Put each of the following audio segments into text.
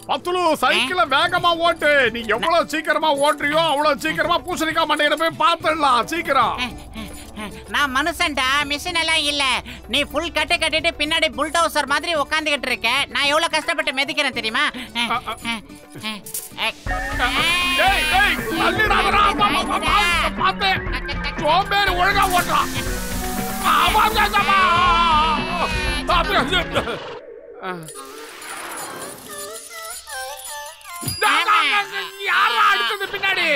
பத்துலு சைக்கிள வேகமா ஓட்டு. நீ எவ்வளவு சீக்கிரமா ஓட்டுறியோ அவ்வளவு சீக்கிரமா பூசணிக்காய் மண்டையில போய் பாத்துடலாம். சீக்கிரம். நான் மனுஷன்டா, மிஷின் எல்லாம் இல்ல. நீ ஃபுல் கட்டு கட்டிட்டு பின்னாடி புல்டோசர் மாதிரி உட்காந்துக்கிட்டு இருக்க. நான் எவ்வளவு கஷ்டப்பட்டு மிதிக்கிறேன் தெரியுமா? ஒழுங்கா ஓட்டுறான். யாரா அடிச்சது பின்னாடி?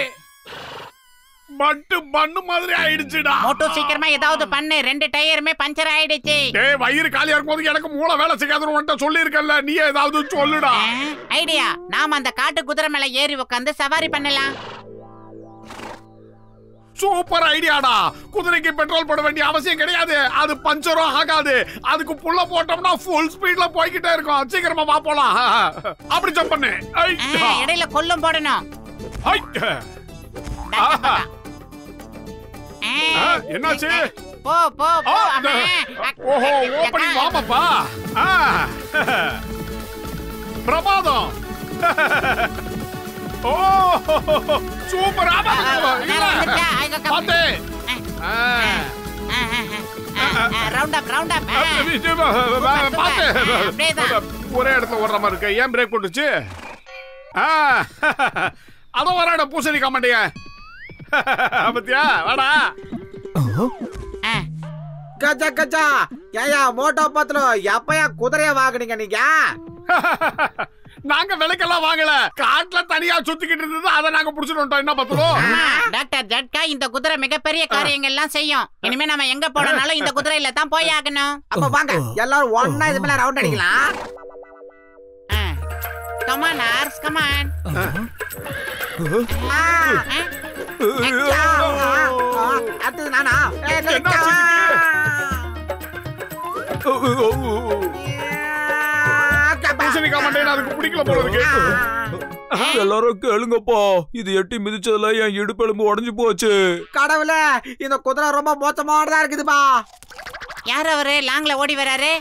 மண்ணு மாதிரி ஆயிடுச்சுடா. மோட்டோ சீக்கிரமா ஏதாவது பண்ணு. 2 டயருமே பஞ்சர் ஆயிடுச்சு. டேய் வயிறு காலியா இருக்கும்போது எனக்கு மூளை வேலை செய்யாதுன்னு உன்கிட்ட சொல்லியிருக்கேன்ல, நீ ஏதாவது சொல்லுடா. ஐடியா, நாம அந்த காட்டு குதிரை மேல ஏறி உட்காந்து சவாரி பண்ணலாம். சூப்பர் ஐடியாடா. குதிரைக்கு பெட்ரோல் போட வேண்டிய அவசியம் கிடையாது. அது பஞ்சரும் ஆகாது. அதுக்கு புள்ள போட்டோம்னா ஃபுல் ஸ்பீட்ல போய்கிட்டே இருக்கும். சீக்கிரமா வா போலாம். அப்படி ஜம்ப் பண்ணு. இடையில கொல்லும் போடணும். என்னாச்சு? போ போ போ. ஓஹோ, ஓபனிங் வாமப்பா. பிரமாதம். ஓ சூப்பர். ஒரே இடத்துல ஓடுற மாதிரி இருக்கு. ஏன் பிரேக் போட்டுச்சு? அதோ வராட பூசணிக்காய் மண்டைய. பத்தியா வாடா. கஜா கஜா. ஏயா மோட்டோ பத்லு, எப்பயா குதிரைய வாங்குனீங்க நீங்க? நாங்க விலைக்கெல்லாம் வாங்கல. காட்டுல தனியா சுத்திக்கிட்டு இருந்தது, அதை நாங்க புடிச்சிட்டு வந்துட்டோம். என்ன பத்லு? டாக்டர் ஜட்கா, இந்த குதிரை மிகப்பெரிய காரியங்கள் எல்லாம் செய்யும். இனிமே நம்ம எங்க போனாலும் இந்த குதிரையில தான் போய் ஆகணும். அப்ப வாங்க எல்லாரும் ஒண்ணா இது மேல ரவுண்ட் அடிக்கலாம். Come on, Ars, come on. அது நானா? பூசணிக்காய் மண்டையை அதுக்கு பிடிக்கல போல இருக்கு. எல்லாரும் கேளுங்கப்பா, இது எட்டி மிதிச்சதுல என் இடுப்பெலும்பு உடைஞ்சு போச்சு. கடவுளே, இந்த குதிரை ரொம்ப மோசமானதா இருக்குதுப்பா. யார் அவரு லாங்ல ஓடி வராரு?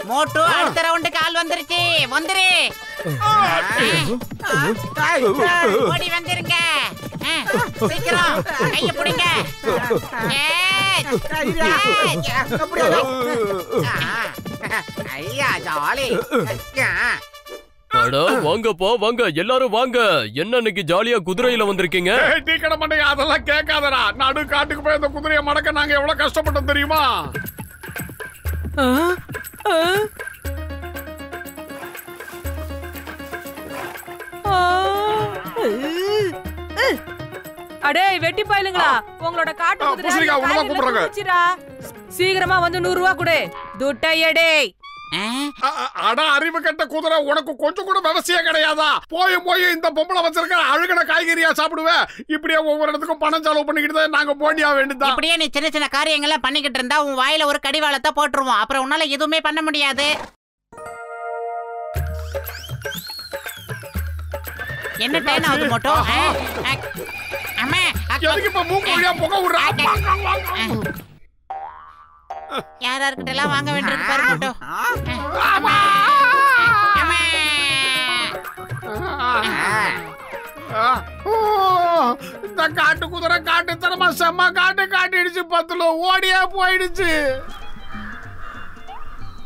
மோட்டோ, அடுத்த ரவுண்டுக்கு ஆள் வந்துருச்சு. வந்துரு. ஓடி வந்துருங்க. சீக்கிரம் கைய பிடிங்க. ஐயா ஜாலி. அட வாங்கப்பா வாங்க, எல்லாரும் வாங்க. என்ன இன்னைக்கு ஜாலியா குதிரையில வந்திருக்கீங்க? டீ கடை மண்டையா, அதெல்லாம் கேட்காதடா. நடு காட்டுக்கு போய் அந்த குதிரையை மடக்க நாங்க எவ்வளவு கஷ்டப்பட்டோம் தெரியுமா? அடே வெட்டி பாயிலுங்களா, உங்களோட காட்டு குதிரை சீக்கிரமா வந்து 100 ரூபாய் கொடு. துட்டையடே. அட அறிவு கட்ட குதிரை, உனக்கு கொஞ்சம் கூட விவசாயம் கிடையாதா? போய் போய் இந்த பொம்பளை வச்சிருக்க அழுகின காய்கறியா சாப்பிடுவேன். இப்படியே ஒவ்வொரு இடத்துக்கும் பணம் செலவு பண்ணிக்கிட்டு நாங்க போண்டியா வேண்டியதா. இப்படியே நீ சின்ன சின்ன காரியங்கள்லாம் பண்ணிக்கிட்டு இருந்தா உன் வாயில ஒரு கடிவாளத்தை போட்டுருவோம். அப்புறம் உன்னால எதுவுமே பண்ண முடியாது. என்ன டைம் ஆகுது மோட்டோ? அம்மா எதுக்கு இப்ப மூக்கு வழியா புகை விடுறா? யாரார்கிட்ட எல்லாம் வாங்க வேண்டியிருக்கு பாரு மோட்டோ. இந்த காட்டு குதிரை காட்டுத்தனமா செம்ம காட்டிடுச்சு. பத்துல ஓடியா போயிடுச்சு.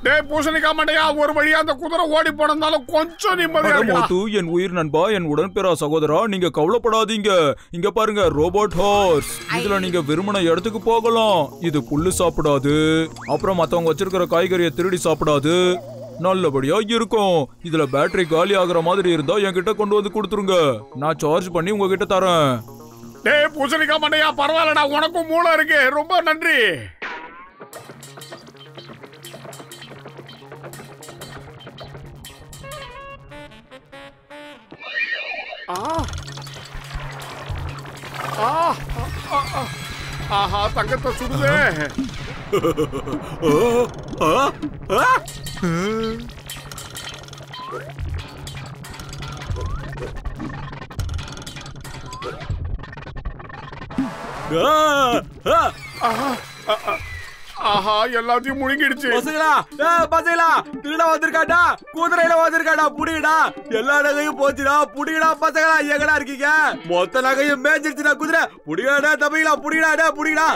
டேய் பூசணிக்காய் மண்டையா, ஒரு வழியா அந்த குதிரை ஓடி போனதாலும் கொஞ்சம் நிம்மதியா இருக்கு. என் உயிர் நண்பா, என் உடன்பிறா சகோதரா, நீங்க கவலைப்படாதீங்க. இங்க பாருங்க, ரோபோட் ஹார்ஸ். இதுல நீங்க விரும்பின இடத்துக்கு போகலாம். இது புல்லு சாப்பிடாது, அப்புறம் மத்தவங்க வச்சிருக்கிற காய்கறியை திருடி சாப்பிடாது. நல்லபடியா இருக்கும். இதுல பேட்டரி காலி ஆகுற மாதிரி இருந்தா என்கிட்ட கொண்டு வந்து கொடுத்துருங்க. நான் சார்ஜ் பண்ணி உங்ககிட்ட தரேன். டேய் பூசணிக்காய் மண்டையா, பரவாயில்லடா, உனக்கும் மூளை இருக்கு. ரொம்ப நன்றி. ஆஹா, தங்கத்தை சுடுதே. ஆஹா எல்லாத்தையும் முழுங்கிடுச்சு. பசங்களா திருட வந்திருக்காடா, குதிரையில வந்திருக்காடா, புடிங்கடா. எல்லா நகையும் போச்சுடா, புடிங்கடா பசங்களா. எங்கடா இருக்கீங்க? மொத்த நகையும் மேய்ஞ்சிருச்சுடா குதிரை. புடிங்கடா தம்பிங்களா, புடிங்கடா, புடிங்கடா.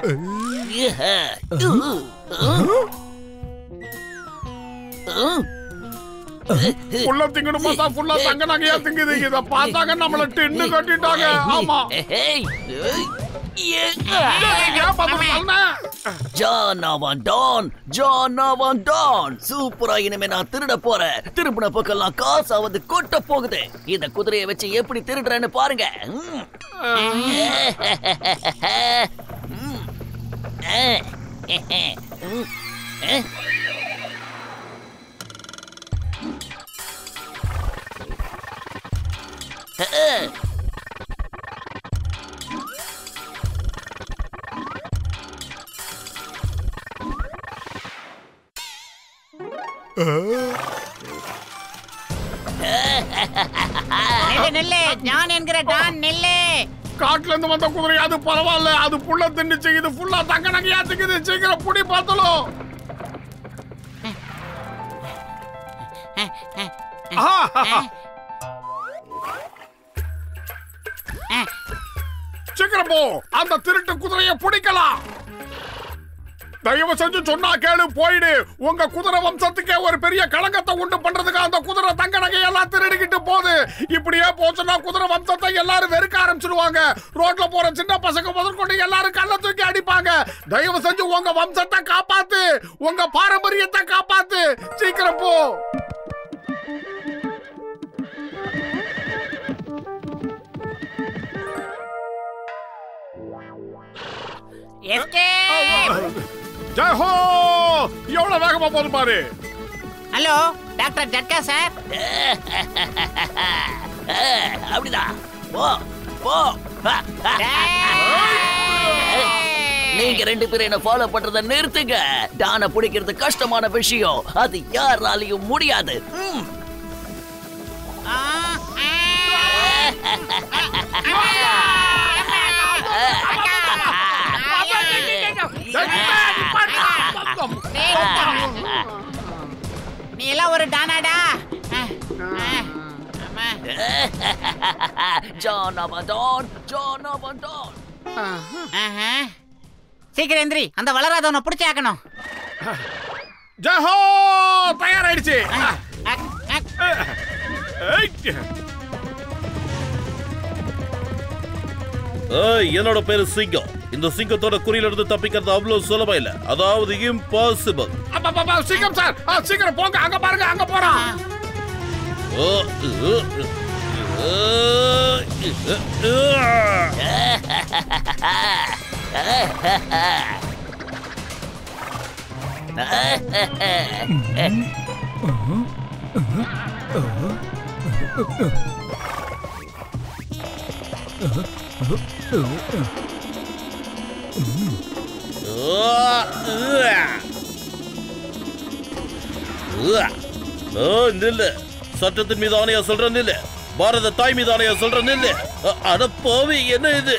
ஃபுல்லா திங்கணும் பார்த்தா ஃபுல்லா தங்க நகையா திங்குது. இத பார்த்தாங்க நம்மள டின்னு கட்டிட்டாங்க. ஆமா சூப்பரா. இனிமே நான் திருட போறேன். திருப்பின பக்கம்லாம் காசாவது கொட்ட போகுது. இந்த குதிரையை வச்சு எப்படி திருடுறேன்னு பாருங்க. நெல்லு ஜான் என்கிற டான் நெல்லு. காட்டுல இருந்து வந்த குதிரை அது பரவாயில்ல, அது புள்ள தின்னுச்சு. இது ஃபுல்லா தங்க நகையா திங்குது. சீக்கிரம் புடி பார்த்தலும். சீக்கிரம் போ, அந்த திருட்டு குதிரையை பிடிக்கலாம். தயவு செஞ்சு சொன்னா கேளு, போயிடு. உங்க குதிரை வம்சத்துக்கே ஒரு பெரிய களங்கத்தை உண்டு பண்றதுக்கு அந்த குதிரை தங்க நகையெல்லாம் திருடிக்கிட்டு போகுது. இப்படியே போச்சுன்னா குதிரை வம்சத்தை எல்லாரும் வெறுக்க ஆரம்பிச்சிடுவாங்க. ரோட்ல போற சின்ன பசங்க முதற்கொண்டு எல்லாரும் கல்ல தூக்கி அடிப்பாங்க. தயவு செஞ்சு உங்க வம்சத்தை காப்பாத்து, உங்க பாரம்பரியத்தை காப்பாத்து. சீக்கிரம் போ. ஜெய் ஹோ! எவ்வளவு வேகமா போது பாரு. ஹலோ டாக்டர் ஜட்கா சார். அப்படிதான் போ போ. நீங்க ரெண்டு பேரும் என்ன ஃபாலோ பண்றத நிறுத்துங்க. டானை பிடிக்கிறது கஷ்டமான விஷயம். அது யாராலையும் முடியாது. நீ எல்லாம் ஒரு டானாடா. சீக்கிரம் எந்திரி, அந்த வளராதவனை பிடிச்சி ஆக்கணும். ஜஹோ தயாராயிடுச்சு. என்னோட பேரு சிங்கம். இந்த சிங்கத்தோட குறியில இருந்து தப்பிக்கிறது அவ்வளவு சுலபம் இல்ல, அதாவது இம்பாசிபிள். சிங்கம் சார், சீக்கிரம் போங்க. அங்க பாருங்க, அங்க போறான். நில்லு. சட்டத்தின் மீது ஆணையா சொல்ற நில்லு. பாரத தாய் மீது ஆணையா சொல்ற நில்லு. அட போவி, என்ன இது?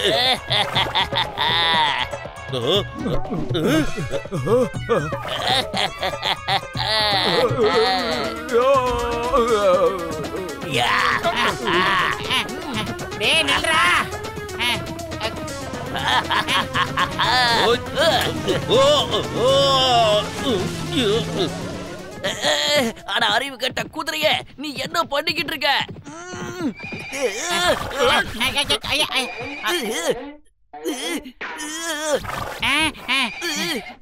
ஆனா அறிவு கட்ட குதிரைய, நீ என்ன பண்ணிக்கிட்டு இருக்க?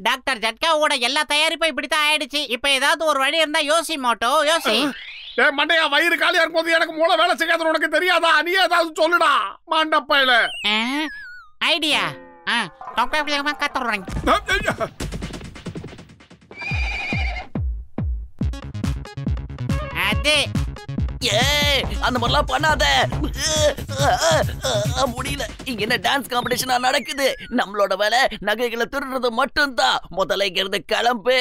டாக்டர் ஜட்காவோட எல்லா தயாரிப்பும் இப்படித்தான் ஆயிடுச்சு. இப்ப ஏதாவது ஒரு வழி இருந்தா யோசி மோட்டோ, யோசி. மண்டையா, வயிறு காலியா இருக்கும்போது எனக்கு மூளை வேலை செய்யாத உனக்கு தெரியாதா? நீ ஏதாவது சொல்லுடா மாண்டப்பையில. ஐடியா கத்துறேன். அது அந்த மாதிரிலாம் பண்ணாத. முடியல. இங்க என்ன டான்ஸ் காம்படிஷனா நடக்குது? நம்மளோட வேலை நகைகளை திருடுறது மட்டும்தான். முதல்ல இங்க இருந்து கிளம்பு.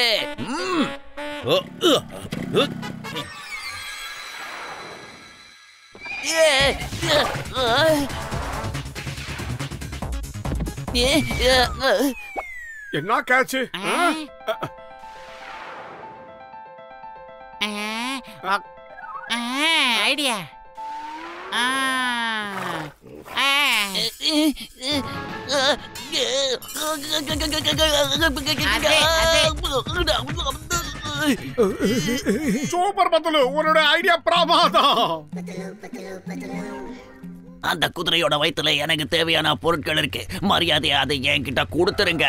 என்ன கேட்ச்? ஐடியா. சூப்பர் பத்தலு, உன்னோட ஐடியா பிரமாதம். அந்த குதிரையோட வயித்துல எனக்கு தேவையான பொருட்கள் இருக்கு. மரியாதையா அதை என்கிட்ட கொடுத்துருங்க.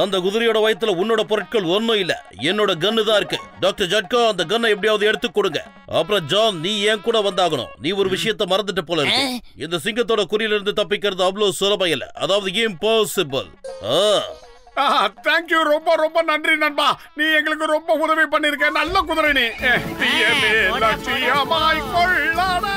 அந்த குதிரையோட வயித்துல உன்னோட பொருட்கள் ஒன்னும் இல்ல, என்னோட கன்னு தான் இருக்கு. டாக்டர் ஜட்கா, அந்த கன்னை எப்படியாவது எடுத்து கொடுங்க. அப்புறம் ஜான், நீ என் கூட வந்தாகணும். நீ ஒரு விஷயத்த மறந்துட்டு போல இருக்கு. இந்த சிங்கத்தோட குறியில இருந்து தப்பிக்கிறது அவ்வளவு சுலபம் இல்ல, அதாவது இம்பாசிபிள். தேங்க்யூ, ரொம்ப ரொம்ப நன்றி நண்பா. நீ எங்களுக்கு ரொம்ப உதவி பண்ணிருக்க. நல்ல குதிரை நீ. லட்சியமாய் கொள்ளடா.